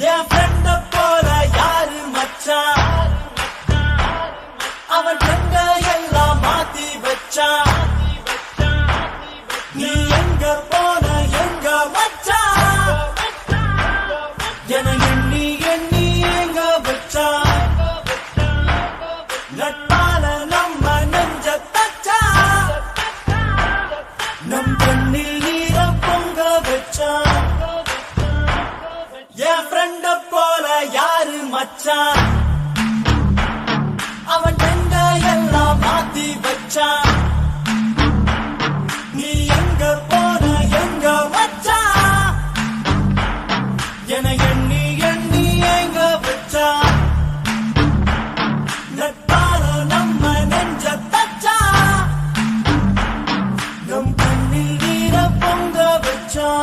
என் ஃப்ரெண்ட போல யாரு மச்சான், அவன் ஃப்ரெண்ட எல்லாம் மாத்தி வச்சான். நீ எங்க போன எங்க மச்சான், என எண்ணி எண்ணி எங்க வச்சான். நட்பால நம்ம நெஞ்ச தச்சா, நம் கண்ணில் நீர பொங்க வச்சான். என் ஃப்ரெண்ட போல யாரு மச்சான், அவன் ஃப்ரெண்ட எல்லாம் மாத்தி வச்சான்.